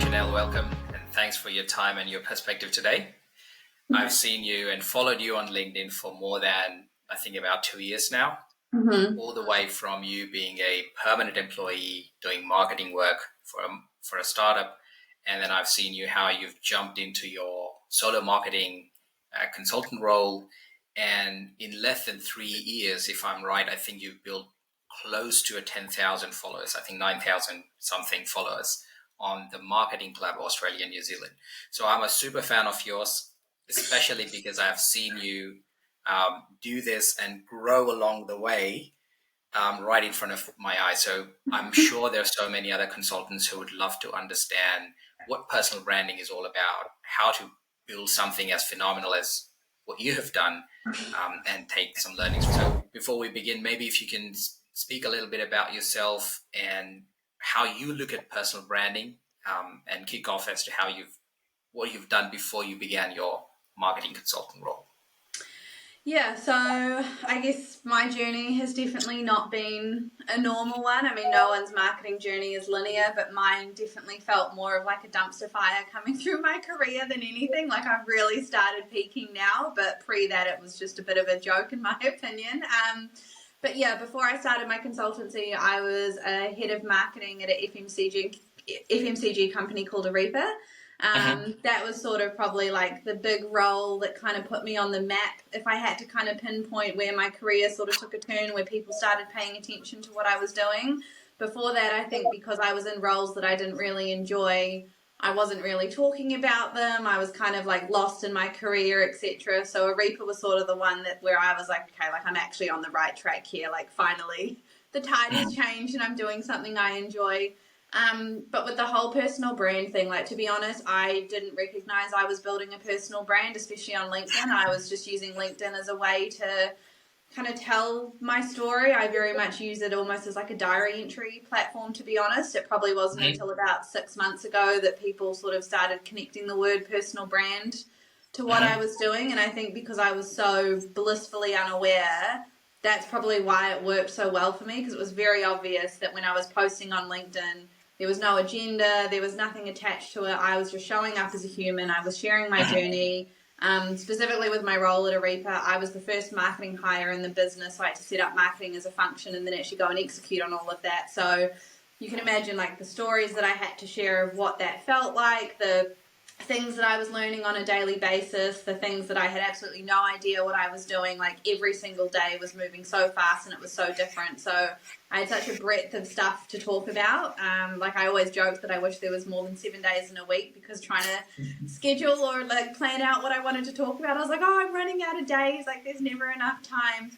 Janelle, welcome, and thanks for your time and your perspective today. I've seen you and followed you on LinkedIn for more than, I think, about 2 years now, all the way from you being a permanent employee doing marketing work for a startup. And then I've seen you how you've jumped into your solo marketing consultant role. And in less than 3 years, if I'm right, I think you've built close to 10,000 followers, I think 9,000 something followers on the Marketing Club Australia and New Zealand. So I'm a super fan of yours, especially because I've seen you do this and grow along the way right in front of my eyes. So I'm sure there's so many other consultants who would love to understand what personal branding is all about, how to build something as phenomenal as what you have done, and take some learnings. So before we begin, maybe if you can speak a little bit about yourself and how you look at personal branding, and kick off as to what you've done before you began your marketing consultant role. Yeah, so I guess my journey has definitely not been a normal one. I mean, no one's marketing journey is linear, but mine definitely felt more of like a dumpster fire coming through my career than anything. Like I've really started peaking now, but pre that it was just a bit of a joke in my opinion. But yeah, before I started my consultancy, I was a head of marketing at a FMCG company called Arepa. That was sort of probably like the big role that kind of put me on the map. If I had to kind of pinpoint where my career sort of took a turn, where people started paying attention to what I was doing. Before that, I think because I was in roles that I didn't really enjoy, I wasn't really talking about them. I was kind of like lost in my career, etc. So Arepa was sort of the one where I was like, okay, like I'm actually on the right track here. Like finally the tide has changed and I'm doing something I enjoy. But with the whole personal brand thing, like to be honest, I didn't recognize I was building a personal brand, especially on LinkedIn. I was just using LinkedIn as a way to kind of tell my story. I very much use it almost as like a diary entry platform, to be honest. It probably wasn't until about 6 months ago that people sort of started connecting the word personal brand to what I was doing. And I think because I was so blissfully unaware, that's probably why it worked so well for me, because it was very obvious that when I was posting on LinkedIn, there was no agenda, there was nothing attached to it. I was just showing up as a human. I was sharing my journey. Specifically with my role at Arepa, I was the first marketing hire in the business. So I had to set up marketing as a function and then actually go and execute on all of that. So you can imagine like the stories that I had to share of what that felt like, the things that I was learning on a daily basis, the things that I had absolutely no idea what I was doing. Like every single day was moving so fast and it was so different. So I had such a breadth of stuff to talk about. Like I always joke that I wish there was more than 7 days in a week, because trying to schedule or like plan out what I wanted to talk about, I was like, oh, I'm running out of days. Like there's never enough time.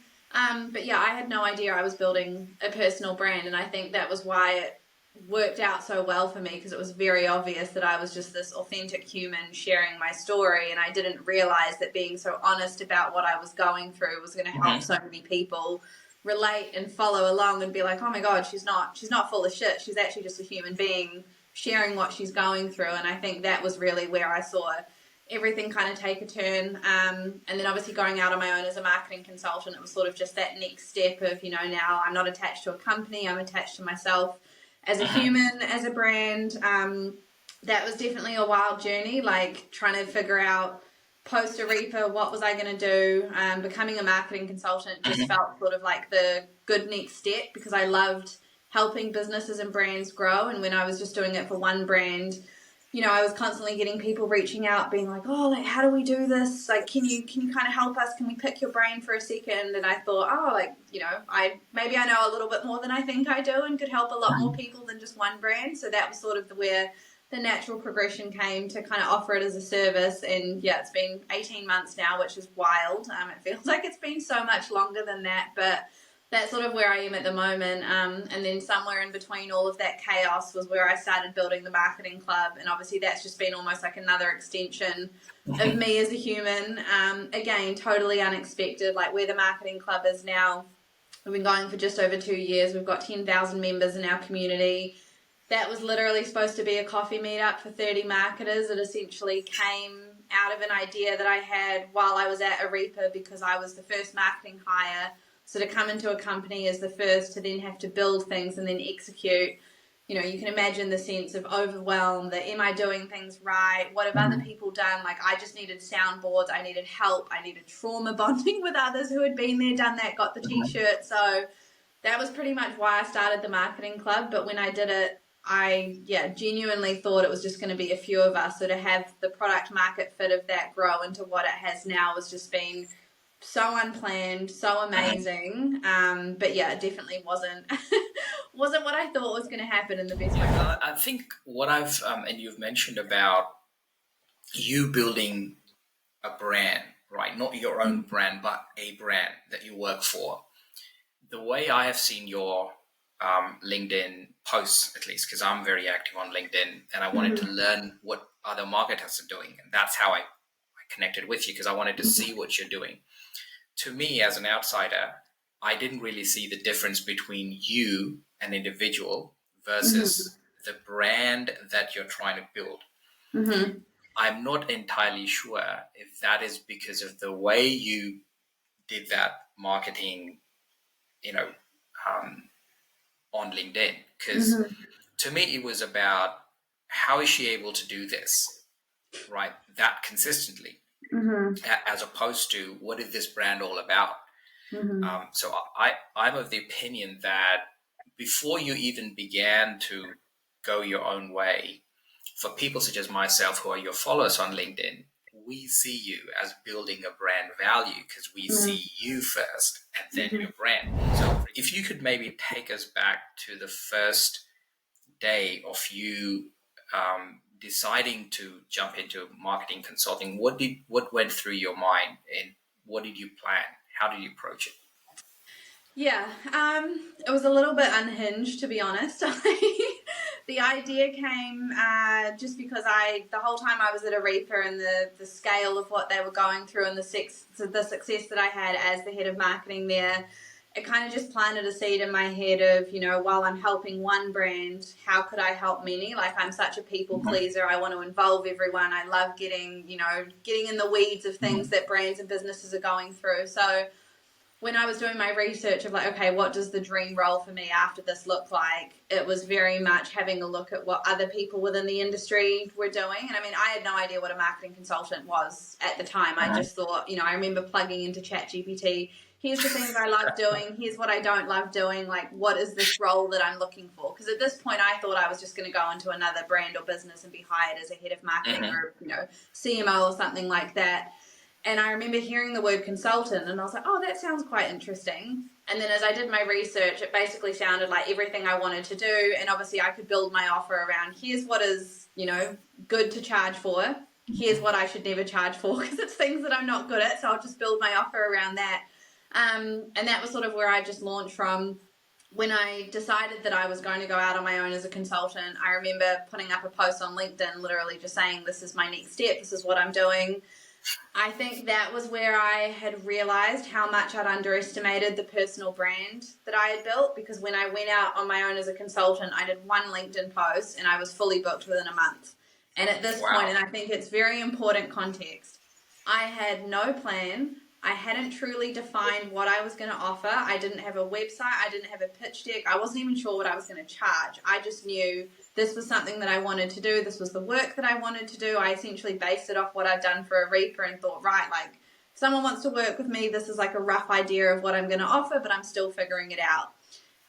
But yeah, I had no idea I was building a personal brand. And I think that was why it worked out so well for me, because it was very obvious that I was just this authentic human sharing my story, and I didn't realize that being so honest about what I was going through was going to help so many people relate and follow along and be like, oh my god, she's not full of shit, she's actually just a human being sharing what she's going through. And I think that was really where I saw everything kind of take a turn. And then obviously going out on my own as a marketing consultant, it was sort of just that next step of, now I'm not attached to a company, I'm attached to myself as a human, as a brand. That was definitely a wild journey, like trying to figure out post Arepa, what was I going to do? Becoming a marketing consultant just felt sort of like the good next step, because I loved helping businesses and brands grow. And when I was just doing it for one brand, I was constantly getting people reaching out being like, oh, like, how do we do this? Like, can you kind of help us? Can we pick your brain for a second? And I thought, maybe I know a little bit more than I think I do and could help a lot more people than just one brand. So that was sort of where the natural progression came to kind of offer it as a service. And yeah, it's been 18 months now, which is wild. It feels like it's been so much longer than that, but that's sort of where I am at the moment. And then somewhere in between all of that chaos was where I started building the marketing club. And obviously that's just been almost like another extension of me as a human. Again, totally unexpected, like where the marketing club is now. We've been going for just over 2 years. We've got 10,000 members in our community. That was literally supposed to be a coffee meetup for 30 marketers. It essentially came out of an idea that I had while I was at Arepa, because I was the first marketing hire. So to come into a company as the first to then have to build things and then execute, you know, you can imagine the sense of overwhelm, that am I doing things right? What have other people done? Like, I just needed soundboards. I needed help. I needed trauma bonding with others who had been there, done that, got the t-shirt. So that was pretty much why I started the marketing club. But when I did it, I genuinely thought it was just going to be a few of us. So to have the product market fit of that grow into what it has now has just been so unplanned, so amazing. But yeah, it definitely wasn't wasn't what I thought was going to happen in the best way. I think what I've and you've mentioned about you building a brand, right? Not your own brand, but a brand that you work for. The way I have seen your LinkedIn posts, at least, because I'm very active on LinkedIn, and I wanted to learn what other marketers are doing, and that's how I connected with you, because I wanted to see what you're doing. To me, as an outsider, I didn't really see the difference between you, an individual, versus the brand that you're trying to build. I'm not entirely sure if that is because of the way you did that marketing, you know, on LinkedIn. Because to me, it was about how is she able to do this, right? That consistently, as opposed to what is this brand all about? So I'm of the opinion that before you even began to go your own way, for people such as myself who are your followers on LinkedIn, we see you as building a brand value because we see you first and then your brand. So if you could maybe take us back to the first day of you deciding to jump into marketing consulting, what went through your mind and what did you plan? How did you approach it? Yeah, it was a little bit unhinged, to be honest. The idea came just because the whole time I was at Aretha, and the scale of what they were going through and the success that I had as the head of marketing there, it kind of just planted a seed in my head of, you know, while I'm helping one brand, how could I help many? Like, I'm such a people pleaser. I want to involve everyone. I love getting in the weeds of things that brands and businesses are going through. So when I was doing my research of like, okay, what does the dream role for me after this look like? It was very much having a look at what other people within the industry were doing. And I mean, I had no idea what a marketing consultant was at the time. I just thought, you know, I remember plugging into ChatGPT. Here's the things I love doing. Here's what I don't love doing. Like, what is this role that I'm looking for? Because at this point, I thought I was just going to go into another brand or business and be hired as a head of marketing or, you know, CMO or something like that. And I remember hearing the word consultant and I was like, oh, that sounds quite interesting. And then as I did my research, it basically sounded like everything I wanted to do. And obviously I could build my offer around, here's what is, you know, good to charge for. Here's what I should never charge for because it's things that I'm not good at. So I'll just build my offer around that. And that was sort of where I just launched from. When I decided that I was going to go out on my own as a consultant, I remember putting up a post on LinkedIn, literally just saying, this is my next step. This is what I'm doing. I think that was where I had realized how much I'd underestimated the personal brand that I had built, because when I went out on my own as a consultant, I did one LinkedIn post and I was fully booked within a month. And at this point, and I think it's very important context, I had no plan. I hadn't truly defined what I was going to offer. I didn't have a website. I didn't have a pitch deck. I wasn't even sure what I was going to charge. I just knew this was something that I wanted to do. This was the work that I wanted to do. I essentially based it off what I'd done for Aretha and thought, right, like, if someone wants to work with me, this is like a rough idea of what I'm going to offer, but I'm still figuring it out.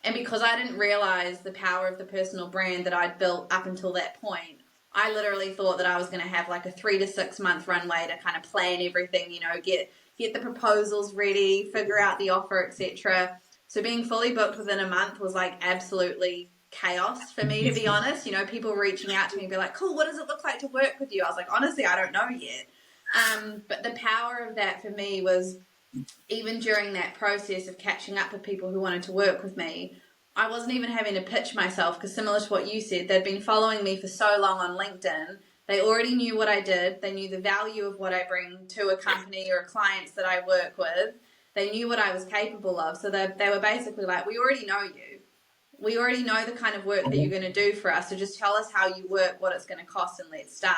And because I didn't realize the power of the personal brand that I'd built up until that point, I literally thought that I was going to have like a 3 to 6 month runway to kind of plan everything, you know, get the proposals ready, figure out the offer, etc. So being fully booked within a month was like absolutely chaos for me, to be honest. You know, people reaching out to me and be like, cool, what does it look like to work with you? I was like, honestly, I don't know yet. But the power of that for me was, even during that process of catching up with people who wanted to work with me, I wasn't even having to pitch myself, because similar to what you said, they'd been following me for so long on LinkedIn. They already knew what I did. They knew the value of what I bring to a company or clients that I work with. They knew what I was capable of. So they were basically like, we already know you. We already know the kind of work that you're going to do for us. So just tell us how you work, what it's going to cost, and let's start.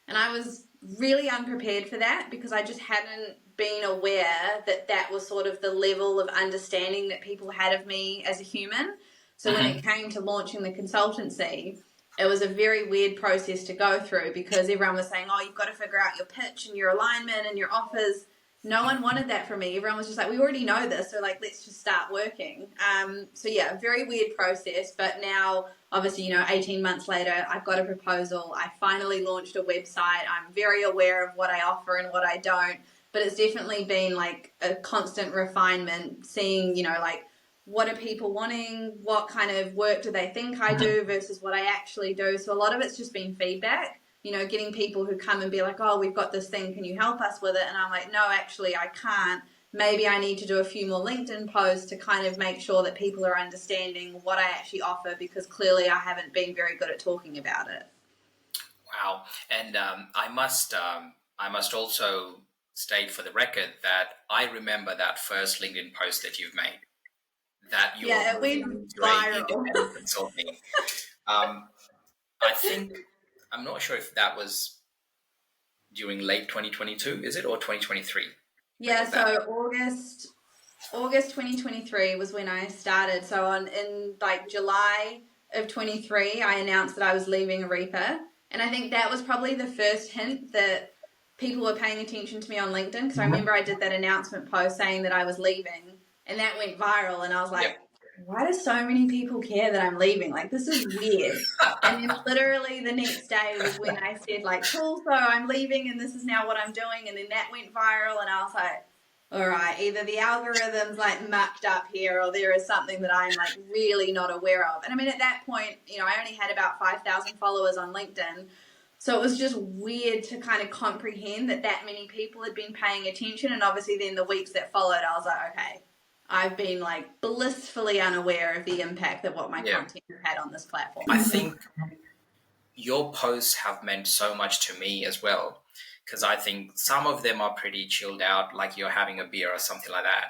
And I was really unprepared for that, because I just hadn't been aware that that was sort of the level of understanding that people had of me as a human. So when it came to launching the consultancy, it was a very weird process to go through because everyone was saying, oh, you've got to figure out your pitch and your alignment and your offers. No one wanted that from me. Everyone was just like, we already know this, so like, let's just start working. So yeah, very weird process. But now, obviously, 18 months later, I've got a proposal. I finally launched a website. I'm very aware of what I offer and what I don't. But it's definitely been like a constant refinement, seeing, like, what are people wanting? What kind of work do they think I do versus what I actually do? So a lot of it's just been feedback. Getting people who come and be like, oh, we've got this thing, can you help us with it? And I'm like, no, actually, I can't. Maybe I need to do a few more LinkedIn posts to kind of make sure that people are understanding what I actually offer, because clearly I haven't been very good at talking about it. Wow. And I must also state for the record that I remember that first LinkedIn post that you've made, that you it went viral. Independent consulting. I think, I'm not sure if that was during late 2022, is it, or 2023? Yeah, so August 2023 was when I started. So in like July of 23, I announced that I was leaving Arepa. And I think that was probably the first hint that people were paying attention to me on LinkedIn, because I remember I did that announcement post saying that I was leaving, and that went viral. And I was like, why do so many people care that I'm leaving? Like, this is weird. And then literally the next day was when I said, like, cool, so I'm leaving and this is now what I'm doing. And then that went viral, and I was like, all right, either the algorithm's like mucked up here, or there is something that I'm like really not aware of. And I mean, at that point, I only had about 5,000 followers on LinkedIn. So it was just weird to kind of comprehend that many people had been paying attention. And obviously then the weeks that followed, I was like, okay, I've been like blissfully unaware of the impact that what my content has had on this platform. I think your posts have meant so much to me as well, because I think some of them are pretty chilled out, like you're having a beer or something like that.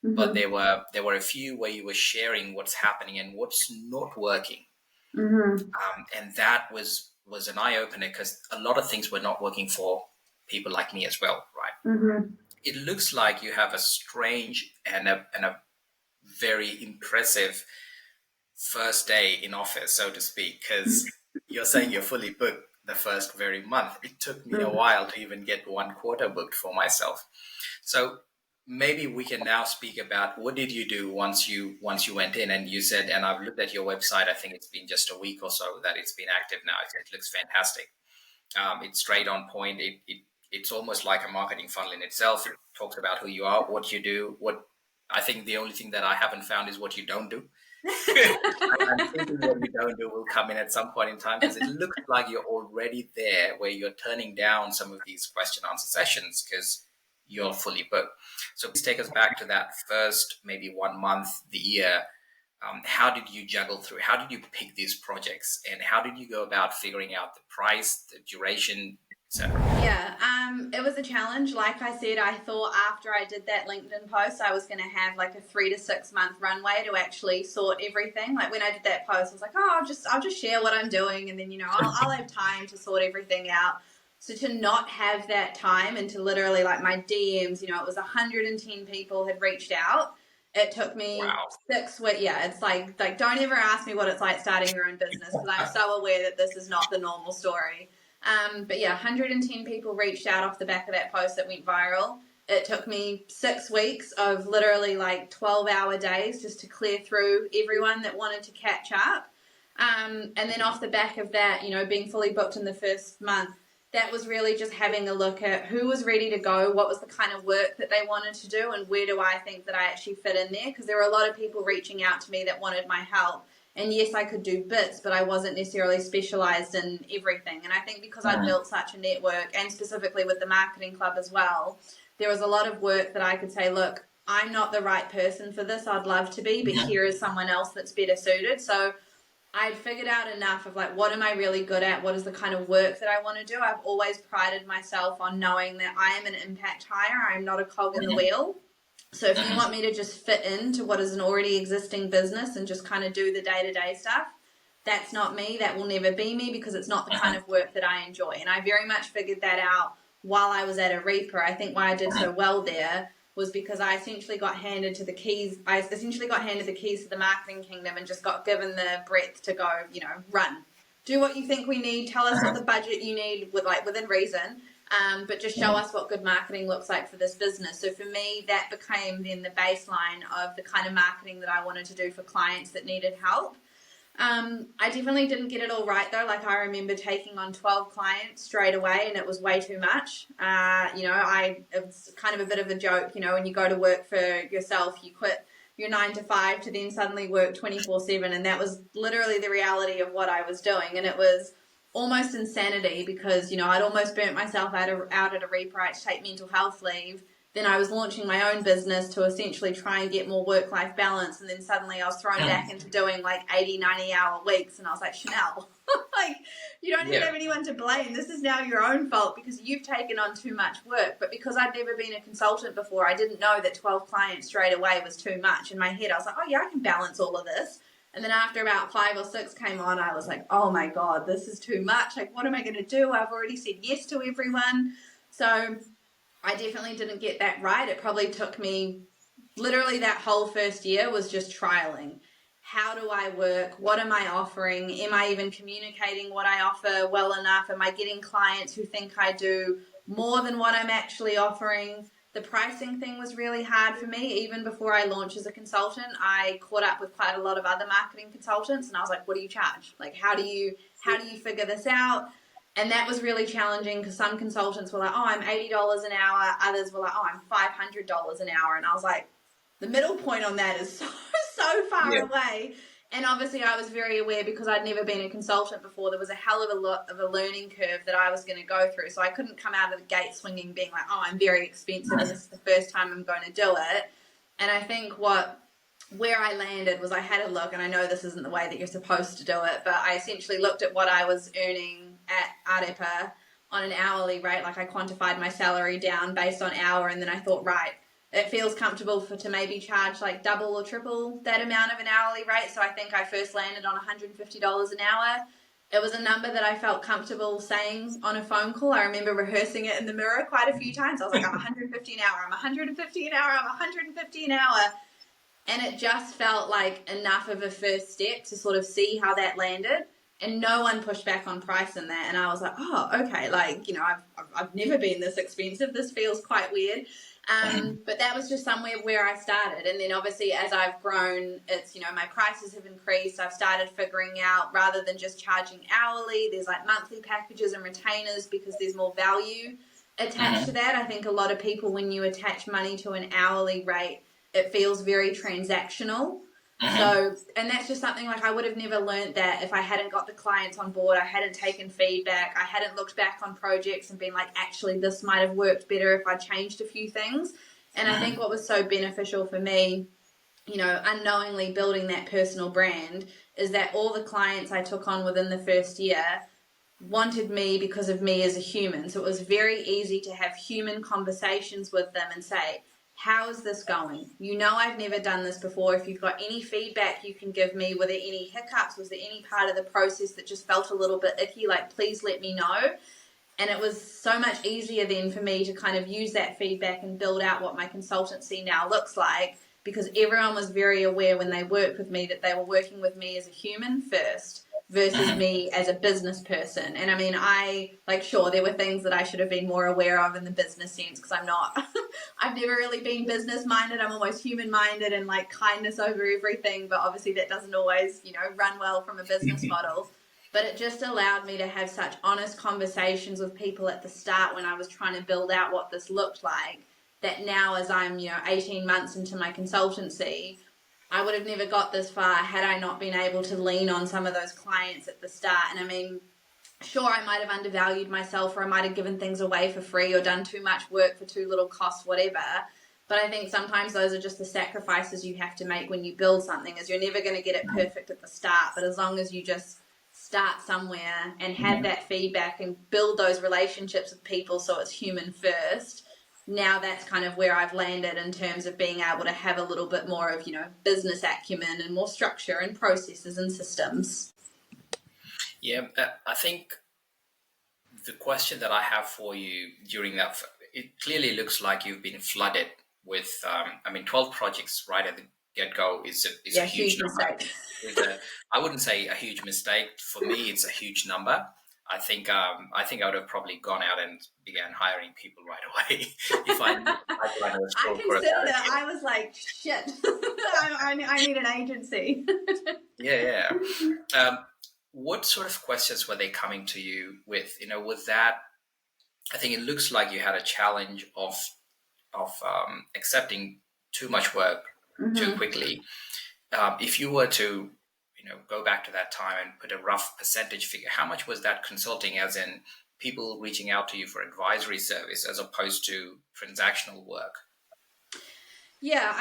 But there were a few where you were sharing what's happening and what's not working. And that was an eye-opener, because a lot of things were not working for people like me as well, right? It looks like you have a strange and a very impressive first day in office, so to speak, because you're saying you're fully booked the first very month. It took me a while to even get 1 quarter booked for myself. So maybe we can now speak about, what did you do once you went in? And you said, and I've looked at your website, I think it's been just a week or so that it's been active now. It looks fantastic. It's straight on point. It's almost like a marketing funnel in itself. It talks about who you are, what you do. I think the only thing that I haven't found is what you don't do. I'm thinking what you don't do will come in at some point in time, because it looks like you're already there where you're turning down some of these question answer sessions because you're fully booked. So please take us back to that first, maybe 1 month, the year. How did you juggle through? How did you pick these projects? And how did you go about figuring out the price, the duration, etc.? Yeah, it was a challenge. Like I said, I thought after I did that LinkedIn post, I was going to have like a 3 to 6 month runway to actually sort everything. Like when I did that post, I was like, oh, I'll just share what I'm doing, and then I'll have time to sort everything out. So to not have that time, and to literally, like, my DMs, it was 110 people had reached out. It took me 6 weeks. Yeah, it's like don't ever ask me what it's like starting your own business, because I'm so aware that this is not the normal story. But yeah, 110 people reached out off the back of that post that went viral. It took me 6 weeks of literally like 12-hour days just to clear through everyone that wanted to catch up. And then off the back of that, being fully booked in the first month, that was really just having a look at who was ready to go, what was the kind of work that they wanted to do, and where do I think that I actually fit in there, because there were a lot of people reaching out to me that wanted my help. And yes, I could do bits, but I wasn't necessarily specialized in everything. And I think because I'd built such a network, and specifically with the marketing club as well, there was a lot of work that I could say, look, I'm not the right person for this. I'd love to be, but here is someone else that's better suited. So I'd figured out enough of like, what am I really good at? What is the kind of work that I want to do? I've always prided myself on knowing that I am an impact hire. I'm not a cog in the wheel. So if you want me to just fit into what is an already existing business and just kind of do the day-to-day stuff, that's not me. That will never be me, because it's not the kind of work that I enjoy. And I very much figured that out while I was at Arepa. I think why I did so well there was because I essentially got handed the keys to the marketing kingdom and just got given the breadth to go, run. Do what you think we need. Tell us what the budget you need within reason. But just show us what good marketing looks like for this business. So for me, that became then the baseline of the kind of marketing that I wanted to do for clients that needed help. I definitely didn't get it all right though. Like I remember taking on 12 clients straight away and it was way too much. It's kind of a bit of a joke, when you go to work for yourself, you quit your 9 to 5 to then suddenly work 24/7. And that was literally the reality of what I was doing. And it was almost insanity because, I'd almost burnt myself out at a Reaper to take mental health leave. Then I was launching my own business to essentially try and get more work-life balance. And then suddenly I was thrown back into doing 80, 90-hour weeks. And I was like, Chanel, you don't even have anyone to blame. This is now your own fault because you've taken on too much work. But because I'd never been a consultant before, I didn't know that 12 clients straight away was too much. In my head, I was like, oh, yeah, I can balance all of this. And then after about 5 or 6 came on, I was like, oh, my God, this is too much. What am I going to do? I've already said yes to everyone. So I definitely didn't get that right. It probably took me literally that whole first year was just trialing. How do I work? What am I offering? Am I even communicating what I offer well enough? Am I getting clients who think I do more than what I'm actually offering? The pricing thing was really hard for me. Even before I launched as a consultant, I caught up with quite a lot of other marketing consultants and I was like, what do you charge? How do you figure this out? And that was really challenging because some consultants were like, oh, I'm $80 an hour. Others were like, oh, I'm $500 an hour. And I was like, the middle point on that is so far away. And obviously I was very aware because I'd never been a consultant before. There was a hell of a lot of a learning curve that I was going to go through. So I couldn't come out of the gate swinging being like, oh, I'm very expensive and this is the first time I'm going to do it. And I think where I landed was I had a look, and I know this isn't the way that you're supposed to do it, but I essentially looked at what I was earning at Arepa on an hourly rate. I quantified my salary down based on hour, and then I thought, right, it feels comfortable to maybe charge double or triple that amount of an hourly rate. So I think I first landed on $150 an hour. It was a number that I felt comfortable saying on a phone call. I remember rehearsing it in the mirror quite a few times. I was like, I'm 150 an hour, I'm 150 an hour, I'm 150 an hour. And it just felt like enough of a first step to sort of see how that landed. And no one pushed back on price in that. And I was like, oh, okay, I've never been this expensive. This feels quite weird. But that was just somewhere where I started. And then obviously as I've grown, it's, my prices have increased. I've started figuring out rather than just charging hourly, there's monthly packages and retainers because there's more value attached to that. I think a lot of people, when you attach money to an hourly rate, it feels very transactional. So, and that's just something I would have never learned that if I hadn't got the clients on board, I hadn't taken feedback, I hadn't looked back on projects and been like, actually, this might have worked better if I changed a few things. And I think what was so beneficial for me, unknowingly building that personal brand, is that all the clients I took on within the first year wanted me because of me as a human. So it was very easy to have human conversations with them and say, how is this going? I've never done this before. If you've got any feedback you can give me, were there any hiccups? Was there any part of the process that just felt a little bit icky? Please let me know. And it was so much easier then for me to kind of use that feedback and build out what my consultancy now looks like, because everyone was very aware when they worked with me that they were working with me as a human first versus me as a business person. And I mean, sure, there were things that I should have been more aware of in the business sense because I'm not, I've never really been business minded. I'm almost human minded and kindness over everything. But obviously that doesn't always, run well from a business model. But it just allowed me to have such honest conversations with people at the start when I was trying to build out what this looked like, that now as I'm, 18 months into my consultancy, I would have never got this far had I not been able to lean on some of those clients at the start. And I mean, sure, I might have undervalued myself, or I might have given things away for free or done too much work for too little cost, whatever. But I think sometimes those are just the sacrifices you have to make when you build something, is you're never going to get it perfect at the start. But as long as you just start somewhere and have that feedback and build those relationships with people so it's human first, now that's kind of where I've landed in terms of being able to have a little bit more of, business acumen and more structure and processes and systems. Yeah, I think the question that I have for you during that, it clearly looks like you've been flooded with, 12 projects right at the get-go is a huge number. I wouldn't say a huge mistake. For me, it's a huge number. I think I would have probably gone out and began hiring people right away if I considered it. I was like, shit, I need an agency. Yeah. What sort of questions were they coming to you with? With that, I think it looks like you had a challenge of accepting too much work too quickly. If you were to go back to that time and put a rough percentage figure, how much was that consulting, as in people reaching out to you for advisory service as opposed to transactional work? Yeah,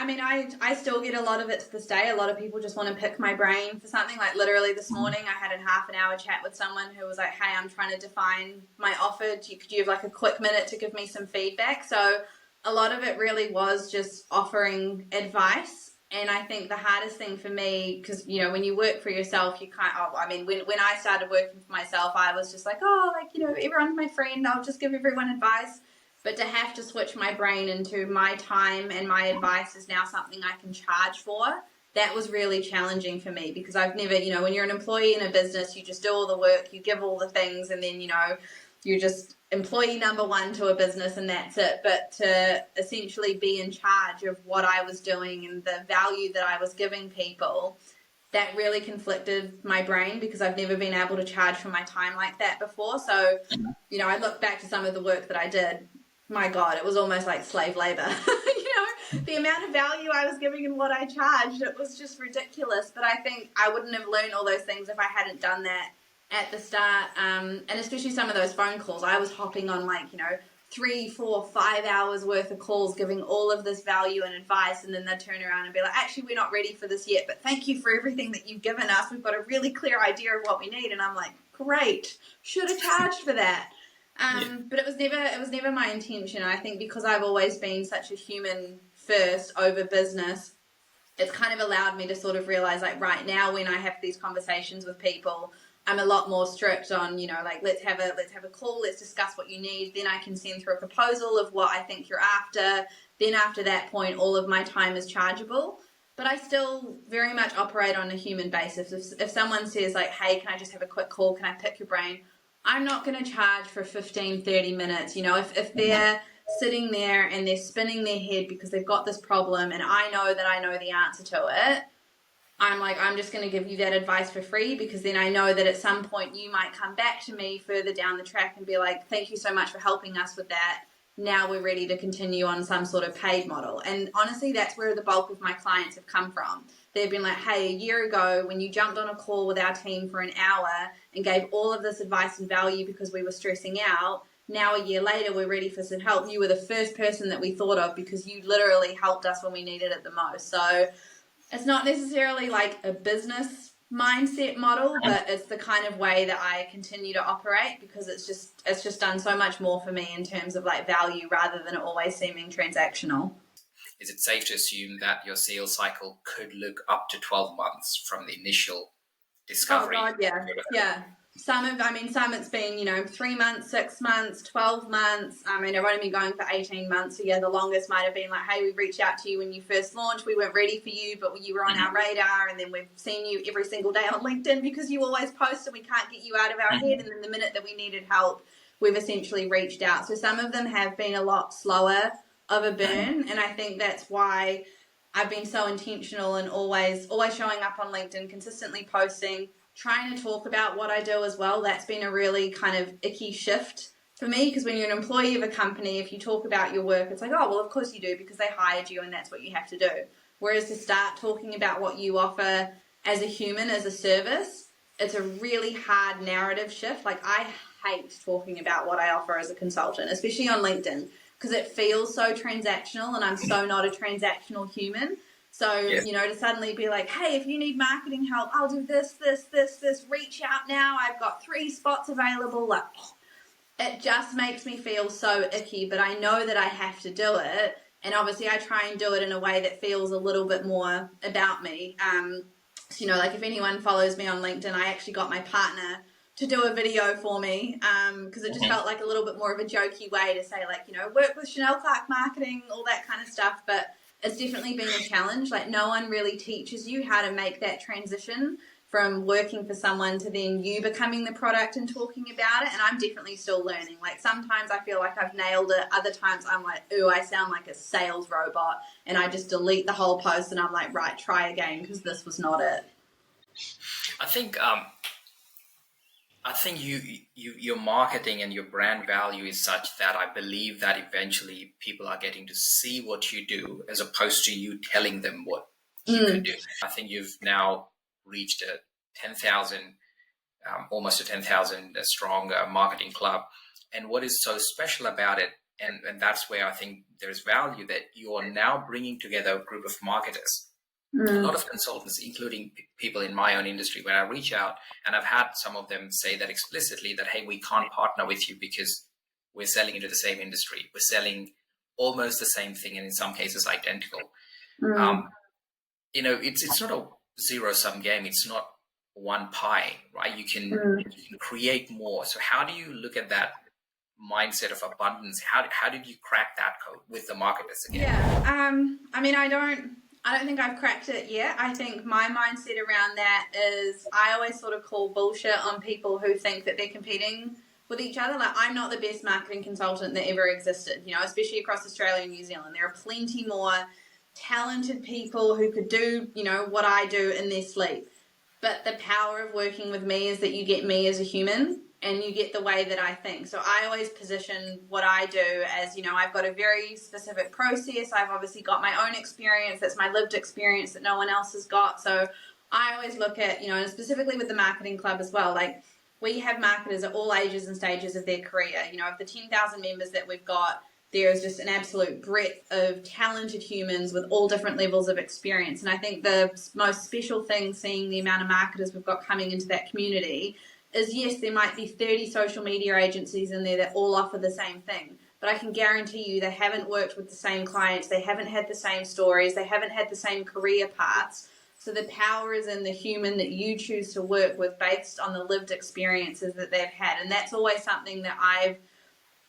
I still get a lot of it to this day. A lot of people just want to pick my brain for something. Like literally this morning, I had a half an hour chat with someone who was like, hey, I'm trying to define my offer. Could you have like a quick minute to give me some feedback? So a lot of it really was just offering advice. And I think the hardest thing for me, because, when you work for yourself, you can't, when I started working for myself, I was just like, everyone's my friend. I'll just give everyone advice. But to have to switch my brain into my time and my advice is now something I can charge for, that was really challenging for me, because I've never, when you're an employee in a business, you just do all the work, you give all the things, and then, you're just employee number one to a business and that's it. But to essentially be in charge of what I was doing and the value that I was giving people, that really conflicted my brain, because I've never been able to charge for my time like that before. So, I look back to some of the work that I did. My God, it was almost like slave labor. The amount of value I was giving and what I charged, it was just ridiculous. But I think I wouldn't have learned all those things if I hadn't done that at the start. And especially some of those phone calls, I was hopping on 3, 4, 5 hours worth of calls, giving all of this value and advice. And then they'd turn around and be like, actually, we're not ready for this yet, but thank you for everything that you've given us. We've got a really clear idea of what we need. And I'm like, great, should have charged for that. But it was never my intention. I think because I've always been such a human first over business, it's kind of allowed me to sort of realize, like, right now when I have these conversations with people, I'm a lot more strict on, let's have a call, let's discuss what you need. Then I can send through a proposal of what I think you're after. Then after that point, all of my time is chargeable. But I still very much operate on a human basis. If someone says like, hey, can I just have a quick call? Can I pick your brain? I'm not going to charge for 15, 30 minutes. If they're sitting there and they're spinning their head because they've got this problem and I know the answer to it, I'm like, I'm just going to give you that advice for free, because then I know that at some point you might come back to me further down the track and be like, thank you so much for helping us with that. Now we're ready to continue on some sort of paid model. And honestly, that's where the bulk of my clients have come from. They've been like, hey, a year ago when you jumped on a call with our team for an hour and gave all of this advice and value because we were stressing out, now a year later we're ready for some help. You were the first person that we thought of because you literally helped us when we needed it the most. So it's not necessarily like a business mindset model, but it's the kind of way that I continue to operate, because it's just done so much more for me in terms of like value rather than it always seeming transactional. Is it safe to assume that your sales cycle could look up to 12 months from the initial discovery? Oh God, yeah. Some it's been, 3 months, 6 months, 12 months. I've only been going for 18 months. So yeah, the longest might have been like, hey, we reached out to you when you first launched. We weren't ready for you, but you were on our radar. And then we've seen you every single day on LinkedIn because you always post and we can't get you out of our head. And then the minute that we needed help, we've essentially reached out. So some of them have been a lot slower of a burn. And I think that's why I've been so intentional and always showing up on LinkedIn, consistently posting, trying to talk about what I do as well. That's been a really kind of icky shift for me, because when you're an employee of a company, if you talk about your work, it's like, oh, well, of course you do, because they hired you and that's what you have to do. Whereas to start talking about what you offer as a human, as a service, it's a really hard narrative shift. Like, I hate talking about what I offer as a consultant, especially on LinkedIn, because it feels so transactional and I'm so not a transactional human. So, to suddenly be like, hey, if you need marketing help, I'll do this, reach out now. I've got 3 spots available. Like, it just makes me feel so icky, but I know that I have to do it. And obviously I try and do it in a way that feels a little bit more about me. So, like if anyone follows me on LinkedIn, I actually got my partner to do a video for me, because it just felt like a little bit more of a jokey way to say, like, you know, work with Chanel Clark marketing, all that kind of stuff. But it's definitely been a challenge. Like, no one really teaches you how to make that transition from working for someone to then you becoming the product and talking about it. And I'm definitely still learning. Like, sometimes I feel like I've nailed it. Other times I'm like, ooh, I sound like a sales robot. And I just delete the whole post and I'm like, right, try again, because this was not it. I think your marketing and your brand value is such that I believe that eventually people are getting to see what you do as opposed to you telling them what you could do. I think you've now reached a 10,000, almost a 10,000 strong marketing club. And what is so special about it, and that's where I think there's value, that you are now bringing together a group of marketers. A lot of consultants, including people in my own industry, when I reach out, and I've had some of them say that explicitly, that, hey, we can't partner with you because we're selling into the same industry. We're selling almost the same thing, and in some cases identical. You know, it's not a zero-sum game. It's not one pie, right? You can create more. So how do you look at that mindset of abundance? How did you crack that code with the marketers again? Yeah, I mean, I don't think I've cracked it yet. I think my mindset around that is, I always sort of call bullshit on people who think that they're competing with each other. Like, I'm not the best marketing consultant that ever existed, you know, especially across Australia and New Zealand. There are plenty more talented people who could do, you know, what I do in their sleep. But the power of working with me is that you get me as a human and you get the way that I think. So I always position what I do as, you know, I've got a very specific process. I've obviously got my own experience. That's my lived experience that no one else has got. So I always look at, you know, and specifically with the marketing club as well, like, we have marketers at all ages and stages of their career. You know, of the 10,000 members that we've got, there is just an absolute breadth of talented humans with all different levels of experience. And I think the most special thing, seeing the amount of marketers we've got coming into that community, is, yes, there might be 30 social media agencies in there that all offer the same thing, but I can guarantee you they haven't worked with the same clients, they haven't had the same stories, they haven't had the same career paths. So the power is in the human that you choose to work with based on the lived experiences that they've had. And that's always something that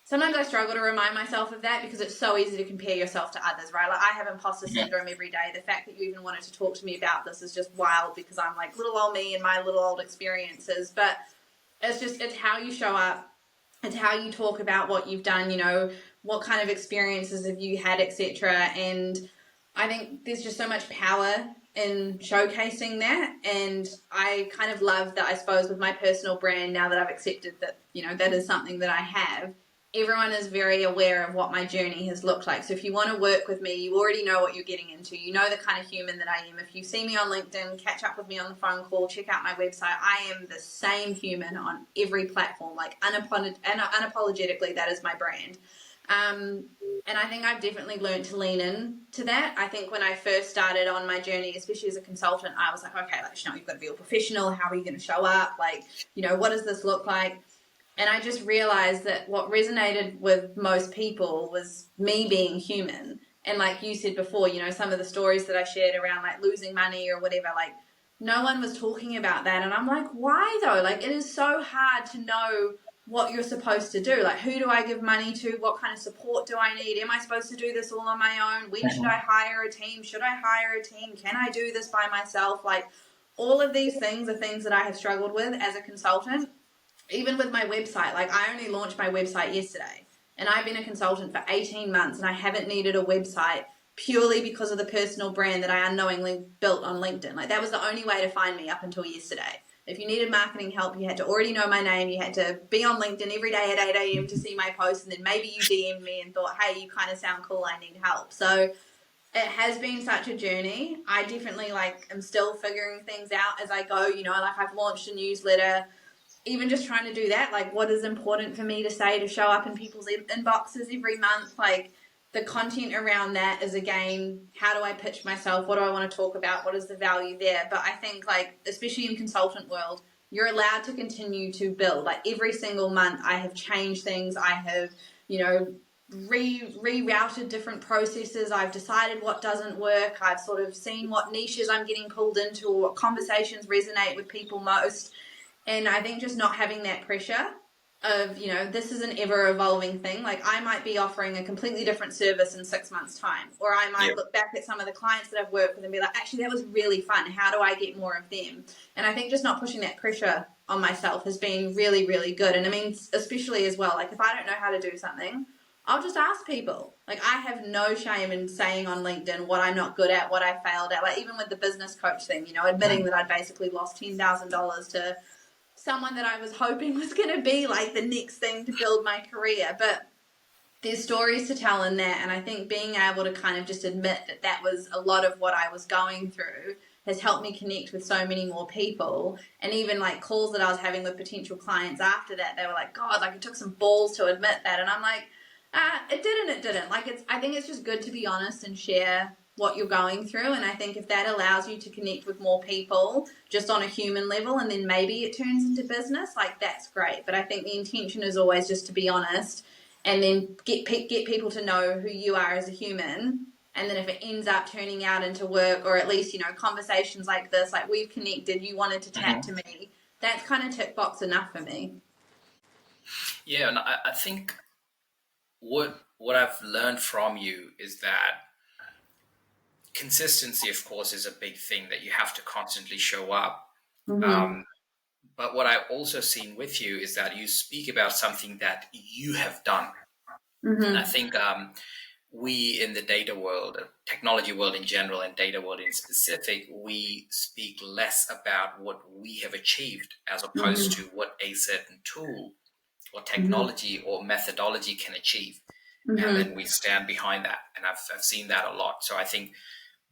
sometimes I struggle to remind myself of that, because it's so easy to compare yourself to others, right? Like, I have imposter syndrome every day. The fact that you even wanted to talk to me about this is just wild, because I'm like little old me and my little old experiences. But it's how you show up. It's how you talk about what you've done, you know, what kind of experiences have you had, etc. And I think there's just so much power in showcasing that. And I kind of love that, I suppose, with my personal brand, now that I've accepted that, you know, that is something that I have, everyone is very aware of what my journey has looked like. So if you want to work with me, you already know what you're getting into. You know the kind of human that I am. If you see me on LinkedIn, catch up with me on the phone call, check out my website, I am the same human on every platform. Like, unapologetically, that is my brand. And I think I've definitely learned to lean in to that. I think when I first started on my journey, especially as a consultant, I was like, okay, like, Chanel, you've got to be a professional. How are you going to show up? Like, you know, what does this look like? And I just realized that what resonated with most people was me being human. And like you said before, you know, some of the stories that I shared around like losing money or whatever, like, no one was talking about that. And I'm like, why though? Like, it is so hard to know what you're supposed to do. Like, who do I give money to? What kind of support do I need? Am I supposed to do this all on my own? When should I hire a team? Should I hire a team? Can I do this by myself? Like, all of these things are things that I have struggled with as a consultant. Even with my website, like, I only launched my website yesterday, and I've been a consultant for 18 months and I haven't needed a website purely because of the personal brand that I unknowingly built on LinkedIn. Like, that was the only way to find me up until yesterday. If you needed marketing help, you had to already know my name. You had to be on LinkedIn every day at 8 a.m. to see my posts, and then maybe you DM'd me and thought, hey, you kind of sound cool, I need help. So it has been such a journey. I definitely am still figuring things out as I go. You know, like, I've launched a newsletter. Even just trying to do that, like, what is important for me to say to show up in people's inboxes every month, like, the content around that is, again, how do I pitch myself? What do I want to talk about? What is the value there? But I think, like, especially in consultant world, you're allowed to continue to build. Like, every single month I have changed things. I have, you know, rerouted different processes. I've decided what doesn't work. I've sort of seen what niches I'm getting pulled into or what conversations resonate with people most. And I think just not having that pressure of, you know, this is an ever evolving thing. Like I might be offering a completely different service in 6 months' time, or I might look back at some of the clients that I've worked with and be like, actually, that was really fun. How do I get more of them? And I think just not pushing that pressure on myself has been really, really good. And I mean, especially as well, like if I don't know how to do something, I'll just ask people. Like I have no shame in saying on LinkedIn what I'm not good at, what I failed at. Like even with the business coach thing, you know, admitting that I'd basically lost $10,000 to someone that I was hoping was going to be like the next thing to build my career. But there's stories to tell in that. And I think being able to kind of just admit that that was a lot of what I was going through has helped me connect with so many more people. And even like calls that I was having with potential clients after that, they were like, God, like it took some balls to admit that. And I'm like, it didn't. Like I think it's just good to be honest and share what you're going through. And I think if that allows you to connect with more people just on a human level, and then maybe it turns into business, like that's great. But I think the intention is always just to be honest and then get people to know who you are as a human. And then if it ends up turning out into work, or at least, you know, conversations like this, like we've connected, you wanted to chat to me, that's kind of tick box enough for me. Yeah, and I think what I've learned from you is that consistency, of course, is a big thing, that you have to constantly show up. But what I've also seen with you is that you speak about something that you have done. And I think we in the data world, technology world in general, and data world in specific, we speak less about what we have achieved as opposed to what a certain tool or technology or methodology can achieve. And then we stand behind that. And I've seen that a lot. So I think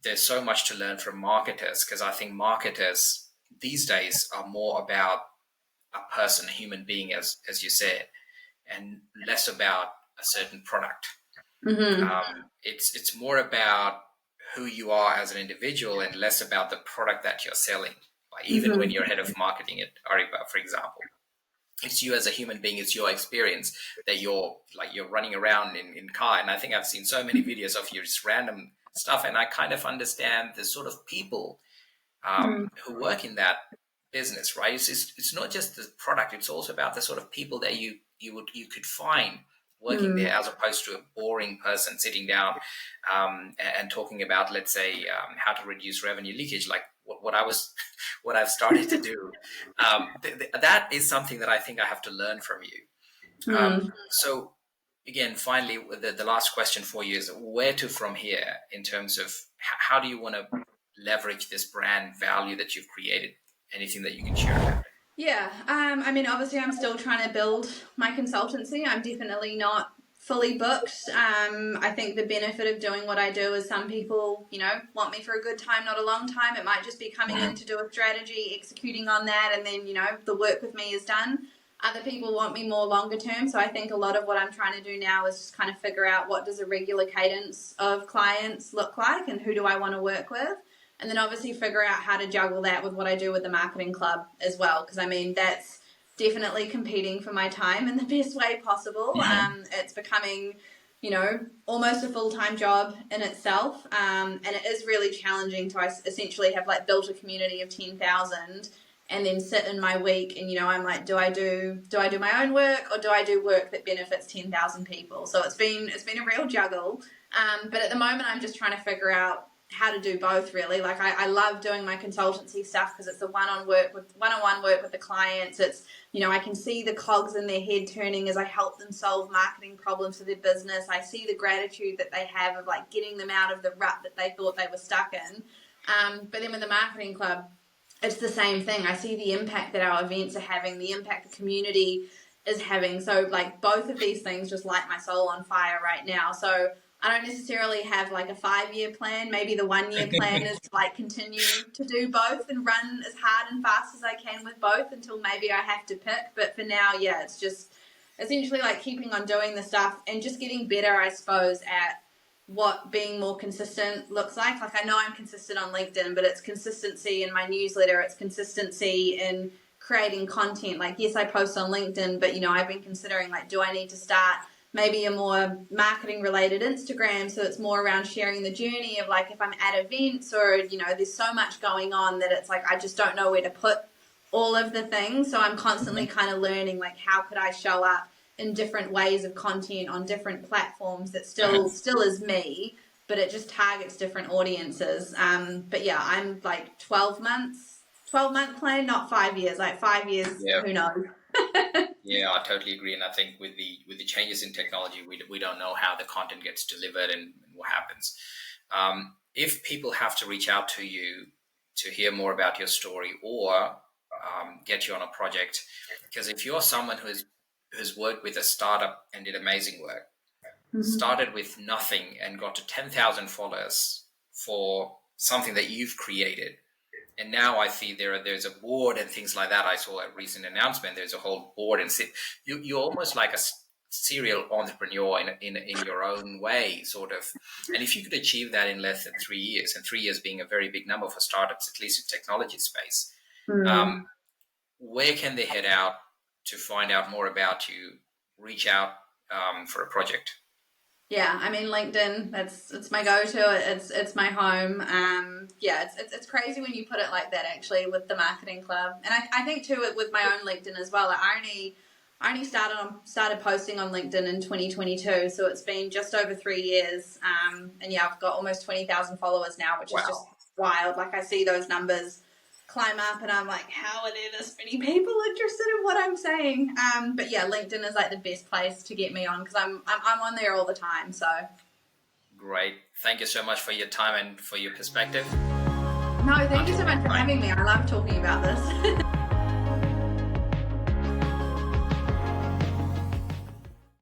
there's so much to learn from marketers, because I think marketers these days are more about a person, a human being, as you said, and less about a certain product. It's more about who you are as an individual and less about the product that you're selling. Like even when you're head of marketing at Ariba, for example, it's you as a human being, it's your experience that you're running around in car. And I think I've seen so many videos of you, just random stuff, and I kind of understand the sort of people who work in that business, right? It's not just the product, it's also about the sort of people that you could find working there, as opposed to a boring person sitting down and talking about, let's say, how to reduce revenue leakage, like what I've started to do. That is something that I think I have to learn from you. So again, finally, the last question for you is where to from here in terms of how do you want to leverage this brand value that you've created? Anything that you can share about it? Yeah, I mean, obviously I'm still trying to build my consultancy. I'm definitely not fully booked. I think the benefit of doing what I do is some people, you know, want me for a good time, not a long time. It might just be coming in to do a strategy, executing on that, and then, you know, the work with me is done. Other people want me more longer term. So I think a lot of what I'm trying to do now is just kind of figure out what does a regular cadence of clients look like and who do I want to work with. And then obviously figure out how to juggle that with what I do with the marketing club as well. Because I mean, that's definitely competing for my time in the best way possible. It's becoming, you know, almost a full-time job in itself. And it is really challenging to essentially have like built a community of 10,000 and then sit in my week and, you know, I'm like, do I do my own work or do I do work that benefits 10,000 people? So it's been a real juggle. But at the moment I'm just trying to figure out how to do both, really. Like I love doing my consultancy stuff because it's the one-on-one work with the clients. It's, you know, I can see the cogs in their head turning as I help them solve marketing problems for their business. I see the gratitude that they have of like getting them out of the rut that they thought they were stuck in. But then with the marketing club, it's the same thing. I see the impact that our events are having, the impact the community is having. So like both of these things just light my soul on fire right now. So I don't necessarily have like a 5-year plan. Maybe the 1-year plan is to like continue to do both and run as hard and fast as I can with both until maybe I have to pick. But for now, yeah, it's just essentially like keeping on doing the stuff and just getting better, I suppose, at what being more consistent looks like. Like I know I'm consistent on LinkedIn, but it's consistency in my newsletter. It's consistency in creating content. Like, yes, I post on LinkedIn, but, you know, I've been considering like, do I need to start maybe a more marketing related Instagram, so it's more around sharing the journey of like if I'm at events or, you know, there's so much going on that it's like I just don't know where to put all of the things. So I'm constantly kind of learning, like, how could I show up in different ways of content on different platforms that still is me, but it just targets different audiences. But yeah, I'm like 12-month plan, not 5 years. Like 5 years, who knows? Yeah, I totally agree, and I think with the changes in technology, we don't know how the content gets delivered and what happens. If people have to reach out to you to hear more about your story or get you on a project, because if you're someone who's worked with a startup and did amazing work, started with nothing and got to 10,000 followers for something that you've created. And now I see there's a board and things like that. I saw a recent announcement. There's a whole board and you're almost like a serial entrepreneur in your own way, sort of. And if you could achieve that in less than 3 years, and 3 years being a very big number for startups, at least in technology space, where can they head out to find out more about you, reach out for a project? Yeah, I mean LinkedIn. It's my go-to. It's my home. Yeah, it's crazy when you put it like that. Actually, with the marketing club, and I think too with my own LinkedIn as well. I only started posting on LinkedIn in 2022, so it's been just over 3 years. And yeah, I've got almost 20,000 followers now, which is just wild. Like, I see those numbers climb up and I'm like, how are there this many people interested in what I'm saying? But yeah, LinkedIn is like the best place to get me on, because I'm on there all the time. So great. Thank you so much for your time and for your perspective. No, thank you so much for having me. I love talking about this.